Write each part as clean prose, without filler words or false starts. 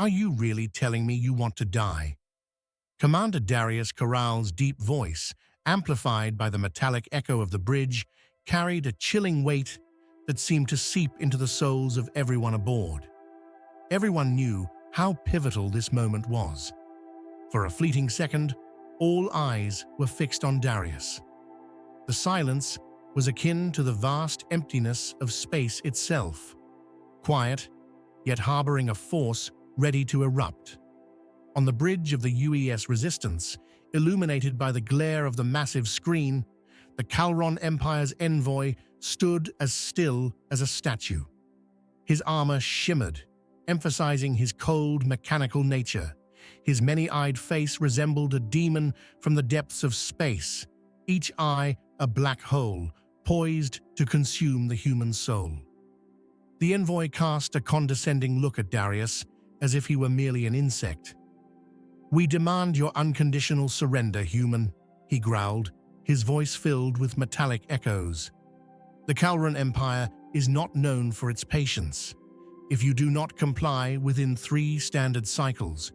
Are you really telling me you want to die? Commander Darius Koral's deep voice, amplified by the metallic echo of the bridge, carried a chilling weight that seemed to seep into the souls of everyone aboard. Everyone knew how pivotal this moment was. For a fleeting second, all eyes were fixed on Darius. The silence was akin to the vast emptiness of space itself, quiet, yet harboring a force ready to erupt. On the bridge of the UES Resistance, illuminated by the glare of the massive screen, the Kalron Empire's envoy stood as still as a statue. His armor shimmered, emphasizing his cold, mechanical nature. His many-eyed face resembled a demon from the depths of space, each eye a black hole, poised to consume the human soul. The envoy cast a condescending look at Darius, as if he were merely an insect. "We demand your unconditional surrender, human," he growled, his voice filled with metallic echoes. "The Kalron Empire is not known for its patience. If you do not comply within 3 standard cycles,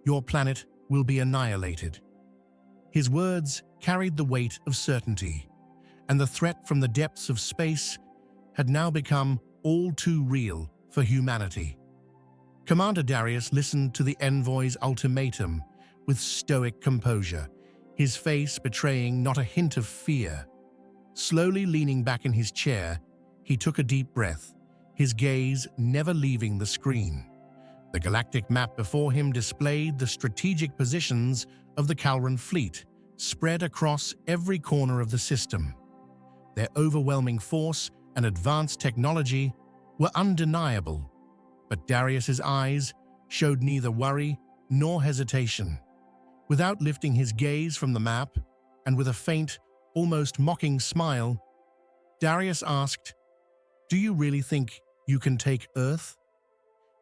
your planet will be annihilated." His words carried the weight of certainty, and the threat from the depths of space had now become all too real for humanity. Commander Darius listened to the envoy's ultimatum with stoic composure, his face betraying not a hint of fear. Slowly leaning back in his chair, he took a deep breath, his gaze never leaving the screen. The galactic map before him displayed the strategic positions of the Kalron fleet, spread across every corner of the system. Their overwhelming force and advanced technology were undeniable, but Darius's eyes showed neither worry nor hesitation. Without lifting his gaze from the map, and with a faint, almost mocking smile, Darius asked, "Do you really think you can take Earth?"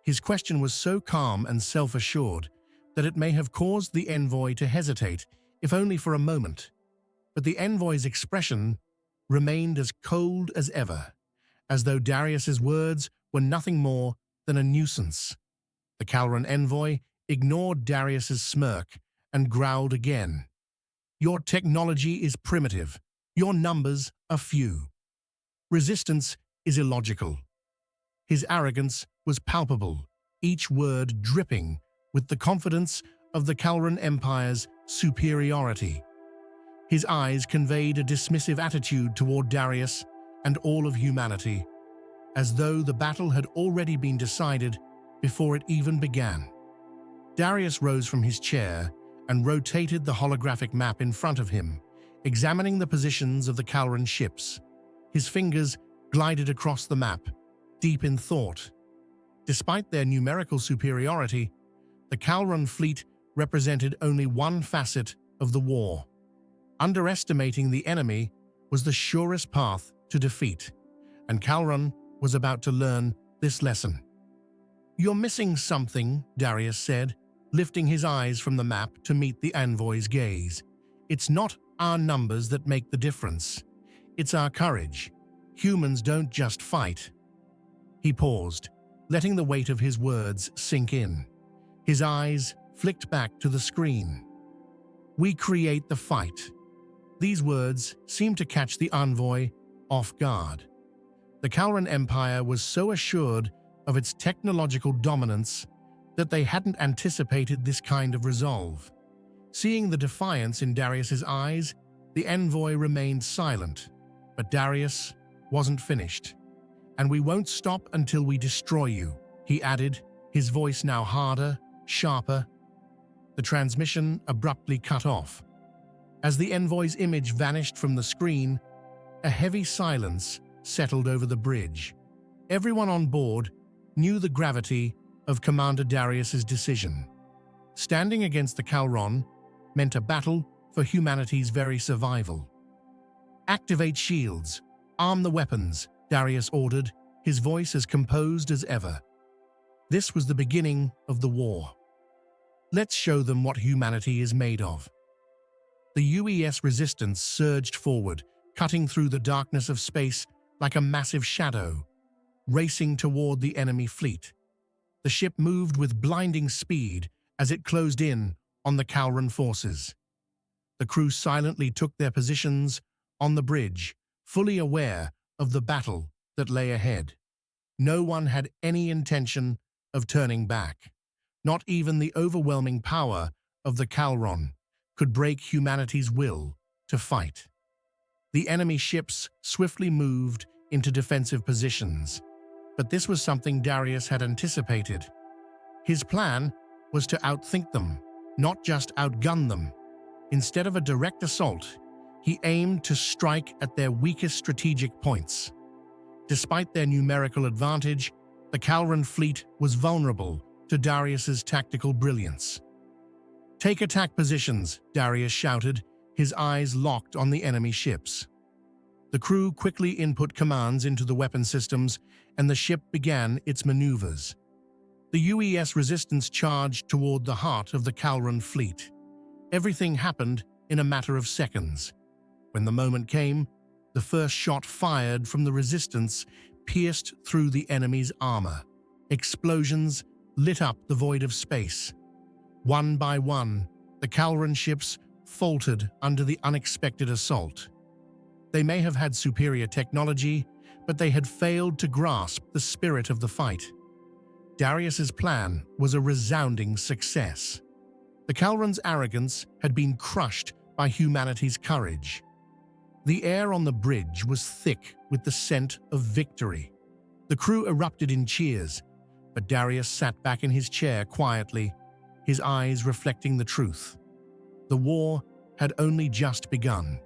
His question was so calm and self-assured that it may have caused the envoy to hesitate, if only for a moment. But the envoy's expression remained as cold as ever, as though Darius's words were nothing more than a nuisance. The Kalron envoy ignored Darius's smirk and growled again. "Your technology is primitive. Your numbers are few. Resistance is illogical." His arrogance was palpable, each word dripping with the confidence of the Kalron Empire's superiority. His eyes conveyed a dismissive attitude toward Darius and all of humanity, as though the battle had already been decided before it even began. Darius rose from his chair and rotated the holographic map in front of him, examining the positions of the Kalron ships. His fingers glided across the map, deep in thought. Despite their numerical superiority, the Kalron fleet represented only one facet of the war. Underestimating the enemy was the surest path to defeat, and Kalron was about to learn this lesson. "You're missing something," Darius said, lifting his eyes from the map to meet the envoy's gaze. "It's not our numbers that make the difference. It's our courage. Humans don't just fight." He paused, letting the weight of his words sink in. His eyes flicked back to the screen. "We create the fight." These words seemed to catch the envoy off guard. The Kalron Empire was so assured of its technological dominance that they hadn't anticipated this kind of resolve. Seeing the defiance in Darius's eyes, the envoy remained silent, but Darius wasn't finished. "And we won't stop until we destroy you," he added, his voice now harder, sharper. The transmission abruptly cut off. As the envoy's image vanished from the screen, a heavy silence settled over the bridge. Everyone on board knew the gravity of Commander Darius's decision. Standing against the Kalron meant a battle for humanity's very survival. "Activate shields, arm the weapons," Darius ordered, his voice as composed as ever. This was the beginning of the war. "Let's show them what humanity is made of." The UES Resistance surged forward, cutting through the darkness of space like a massive shadow, racing toward the enemy fleet. The ship moved with blinding speed as it closed in on the Kalron forces. The crew silently took their positions on the bridge, fully aware of the battle that lay ahead. No one had any intention of turning back. Not even the overwhelming power of the Kalron could break humanity's will to fight. The enemy ships swiftly moved into defensive positions, but this was something Darius had anticipated. His plan was to outthink them, not just outgun them. Instead of a direct assault, he aimed to strike at their weakest strategic points. Despite their numerical advantage, the Kalron fleet was vulnerable to Darius's tactical brilliance. "Take attack positions," Darius shouted, his eyes locked on the enemy ships. The crew quickly input commands into the weapon systems, and the ship began its maneuvers. The UES Resistance charged toward the heart of the Kalron fleet. Everything happened in a matter of seconds. When the moment came, the first shot fired from the Resistance pierced through the enemy's armor. Explosions lit up the void of space. One by one, the Kalron ships faltered under the unexpected assault. They may have had superior technology, but they had failed to grasp the spirit of the fight. Darius's plan was a resounding success. The Kalron's arrogance had been crushed by humanity's courage. The air on the bridge was thick with the scent of victory. The crew erupted in cheers, but Darius sat back in his chair quietly, his eyes reflecting the truth. The war had only just begun.